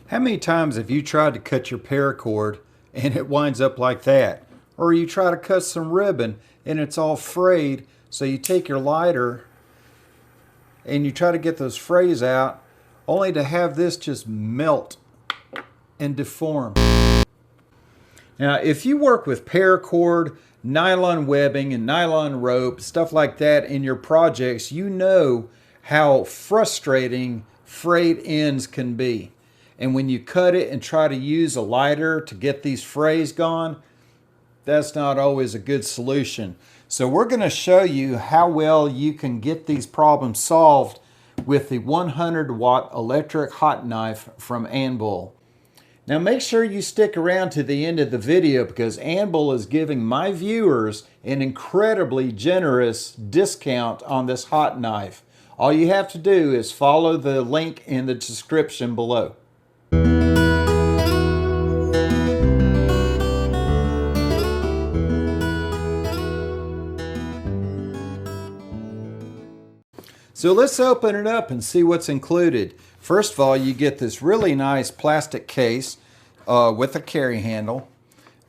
How many times have you tried to cut your paracord and it winds up like that? Or you try to cut some ribbon and it's all frayed, so you take your lighter and you try to get those frays out, only to have this just melt and deform. Now, if you work with paracord, nylon webbing, and nylon rope, stuff like that in your projects, you know how frustrating frayed ends can be. And when you cut it and try to use a lighter to get these frays gone, that's not always a good solution. So we're going to show you how well you can get these problems solved with the 100-watt electric hot knife from Anbull. Now make sure you stick around to the end of the video, because Anbull is giving my viewers an incredibly generous discount on this hot knife. All you have to do is follow the link in the description below. So let's open it up and see what's included. First of all, you get this really nice plastic case with a carry handle.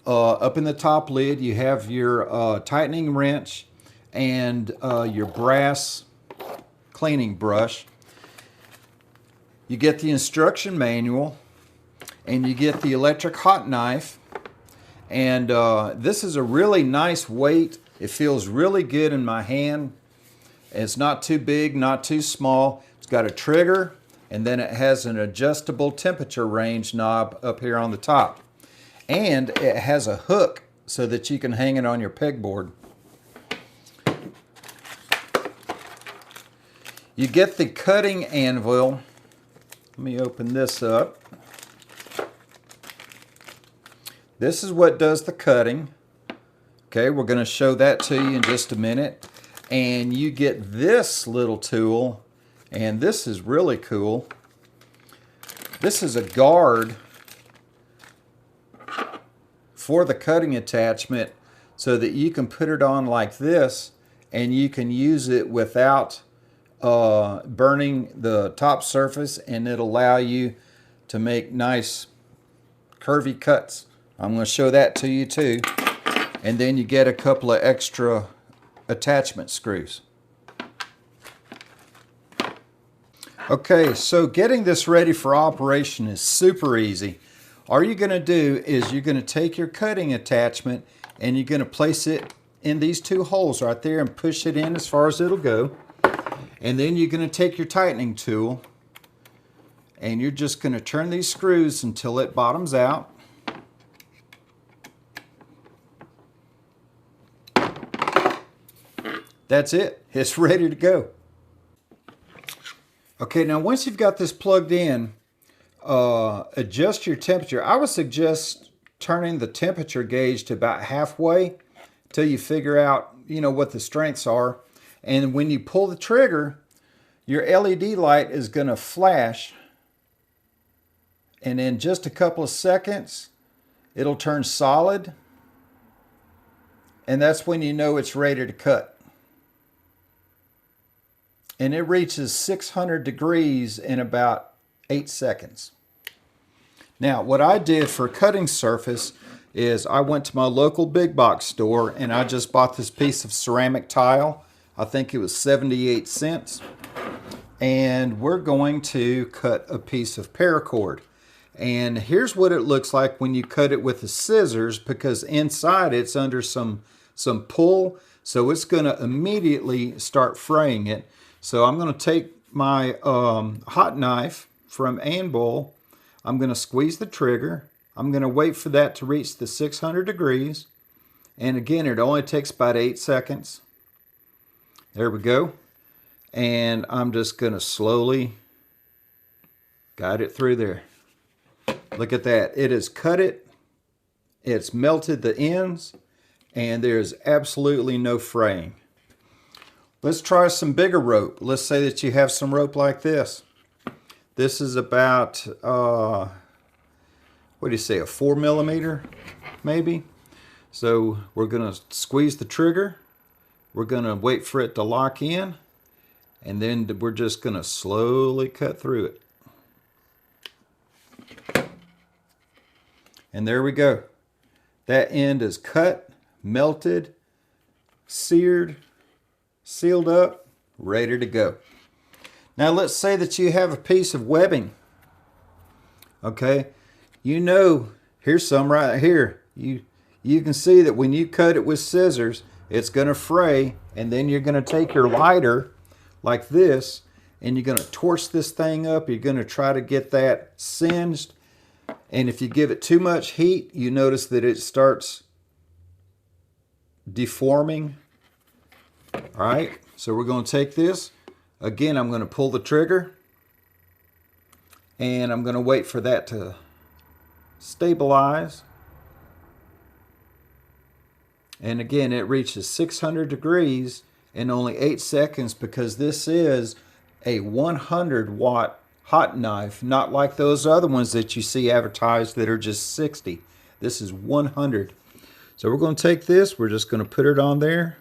Up in the top lid, you have your tightening wrench and your brass cleaning brush. You get the instruction manual, and you get the electric hot knife. And this is a really nice weight. It feels really good in my hand. It's not too big, not too small. It's got a trigger, and then it has an adjustable temperature range knob up here on the top. And it has a hook so that you can hang it on your pegboard. You get the cutting anvil. Let me open this up. This is what does the cutting. Okay, we're going to show that to you in just a minute. And you get this little tool, and this is really cool. This is a guard for the cutting attachment, so that you can put it on like this and you can use it without burning the top surface, and it'll allow you to make nice curvy cuts. I'm going to show that to you too. And then you get a couple of extra attachment screws. Okay, so getting this ready for operation is super easy. All you're going to do is you're going to take your cutting attachment and you're going to place it in these two holes right there and push it in as far as it'll go. And then you're going to take your tightening tool and you're just going to turn these screws until it bottoms out. That's it. It's ready to go. Okay, now once you've got this plugged in, adjust your temperature. I would suggest turning the temperature gauge to about halfway till you figure out, what the strengths are. And when you pull the trigger, your LED light is going to flash. And in just a couple of seconds, it'll turn solid. And that's when you know it's ready to cut. And it reaches 600 degrees in about 8 seconds. Now, what I did for cutting surface is I went to my local big box store and I just bought this piece of ceramic tile. I think it was 78 cents. And we're going to cut a piece of paracord. And here's what it looks like when you cut it with the scissors, because inside it's under some pull, so it's going to immediately start fraying it. So I'm going to take my hot knife from Anbull. I'm going to squeeze the trigger. I'm going to wait for that to reach the 600 degrees. And again, it only takes about 8 seconds. There we go. And I'm just going to slowly guide it through there. Look at that. It has cut it. It's melted the ends. And there's absolutely no fraying. Let's try some bigger rope. Let's say that you have some rope like this. This is about, what do you say, a 4mm maybe? So we're going to squeeze the trigger. We're going to wait for it to lock in. And then we're just going to slowly cut through it. And there we go. That end is cut, melted, seared, sealed up, ready to go. Now let's say that you have a piece of webbing. Okay, you know, here's some right here. You can see that when you cut it with scissors, it's going to fray, and then you're going to take your lighter like this, and you're going to torch this thing up. You're going to try to get that singed, and if you give it too much heat, you notice that it starts deforming. All right, so we're going to take this. Again, I'm going to pull the trigger, and I'm going to wait for that to stabilize. And again, it reaches 600 degrees in only 8 seconds, because this is a 100-watt hot knife, not like those other ones that you see advertised that are just 60. This is 100. So we're going to take this, we're just going to put it on there.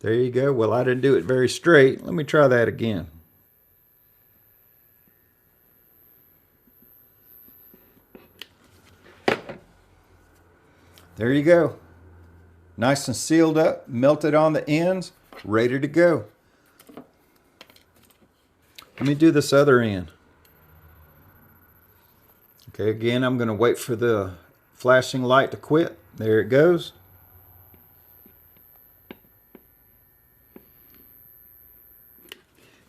There you go. Well, I didn't do it very straight. Let me try that again. There you go. Nice and sealed up, melted on the ends, ready to go. Let me do this other end. Okay, again, I'm going to wait for the flashing light to quit. There it goes.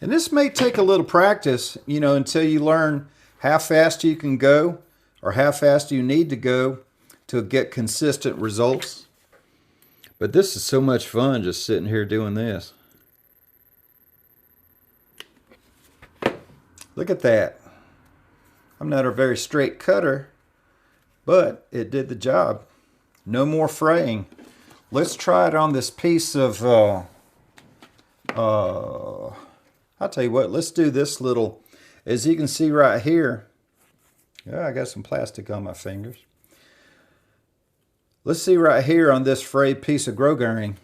And this may take a little practice, you know, until you learn how fast you can go or how fast you need to go to get consistent results. But this is so much fun just sitting here doing this. Look at that. I'm not a very straight cutter, but it did the job. No more fraying. Let's try it on this piece of, I'll tell you what, let's do this little, as you can see right here, yeah, I got some plastic on my fingers. Let's see right here on this frayed piece of grosgrain.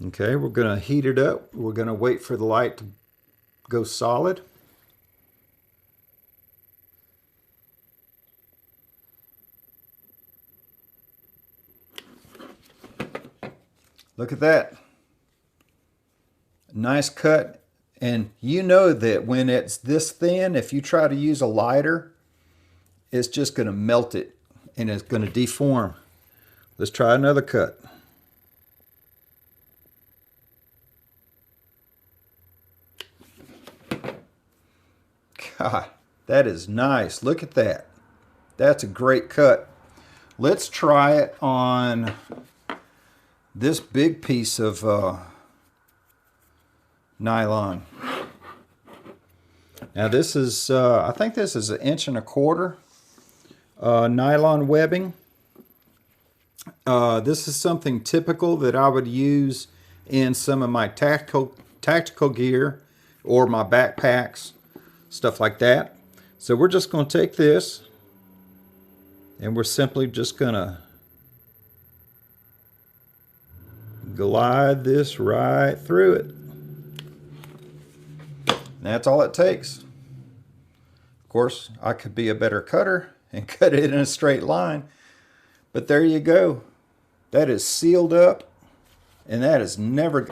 Okay, we're going to heat it up. We're going to wait for the light to go solid. Look at that. Nice cut. And you know that when it's this thin, if you try to use a lighter, it's just going to melt it and it's going to deform. Let's try another cut. God, that is nice. Look at that. That's a great cut. Let's try it on this big piece of nylon. Now this is, I think this is 1.25 inch nylon webbing. This is something typical that I would use in some of my tactical gear or my backpacks, stuff like that. So we're just going to take this and we're simply just going to glide this right through it. That's all it takes. Of course, I could be a better cutter and cut it in a straight line, but there you go. That is sealed up, and that is never.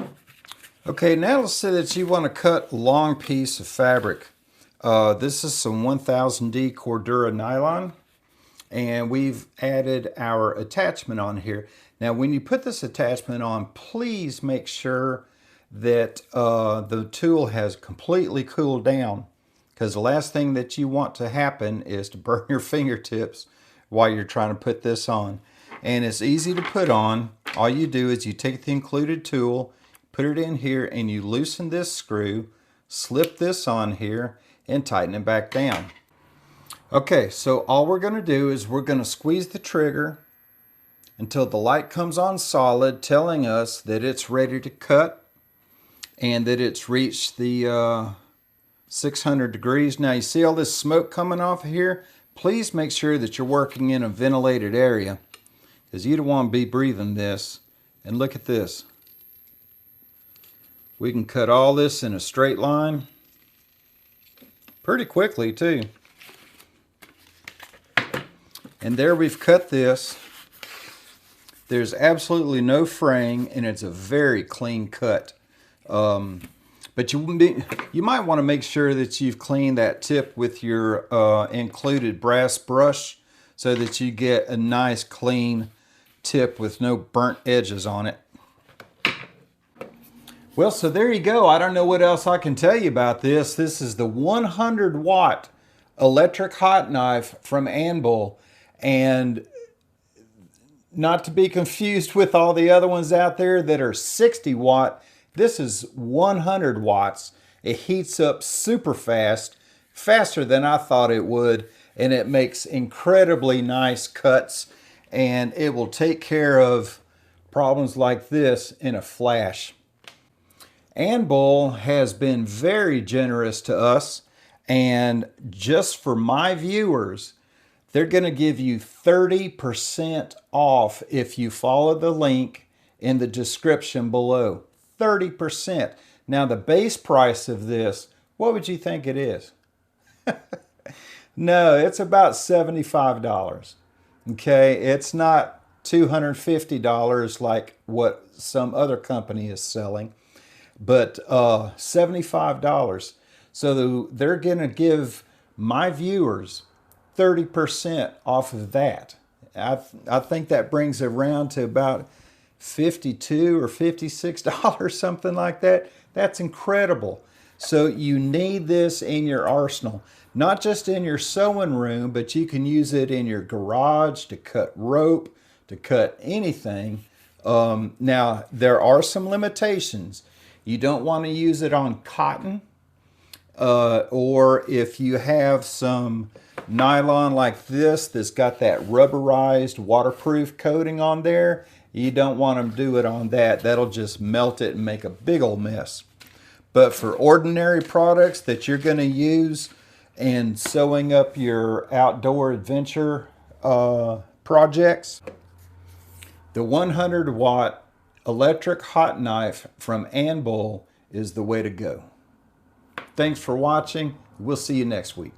Okay, now let's say that you want to cut a long piece of fabric. This is some 1000D Cordura nylon, and we've added our attachment on here. Now, when you put this attachment on, please make sure that the tool has completely cooled down, because the last thing that you want to happen is to burn your fingertips while you're trying to put this on. And it's easy to put on. All you do is you take the included tool, put it in here, and you loosen this screw, slip this on here, and tighten it back down. Okay, so all we're going to do is we're going to squeeze the trigger until the light comes on solid, telling us that it's ready to cut and that it's reached the 600 degrees. Now you see all this smoke coming off of here? Please make sure that you're working in a ventilated area, because you don't want to be breathing this. And look at this. We can cut all this in a straight line pretty quickly too. And there we've cut this. There's absolutely no fraying, and it's a very clean cut. But you might want to make sure that you've cleaned that tip with your included brass brush so that you get a nice clean tip with no burnt edges on it. Well, so there you go. I don't know what else I can tell you about this. This is the 100-watt electric hot knife from Anbull, and not to be confused with all the other ones out there that are 60-watt. This is 100 watts. It heats up super fast, faster than I thought it would, and it makes incredibly nice cuts, and it will take care of problems like this in a flash. Anbull has been very generous to us, and just for my viewers, they're going to give you 30% off if you follow the link in the description below. 30%. Now the base price of this, what would you think it is? No, it's about $75. Okay, it's not $250 like what some other company is selling, but $75. So they're going to give my viewers 30% off of that. I think that brings it around to about $52 or $56, something like that. That's incredible. So you need this in your arsenal, not just in your sewing room, but you can use it in your garage to cut rope, to cut anything. Now, there are some limitations. You don't want to use it on cotton, or if you have some nylon like this that's got that rubberized waterproof coating on there, you don't want to do it on that. That'll just melt it and make a big old mess. But for ordinary products that you're going to use in sewing up your outdoor adventure projects, the 100-watt electric hot knife from Anbull is the way to go. Thanks for watching. We'll see you next week.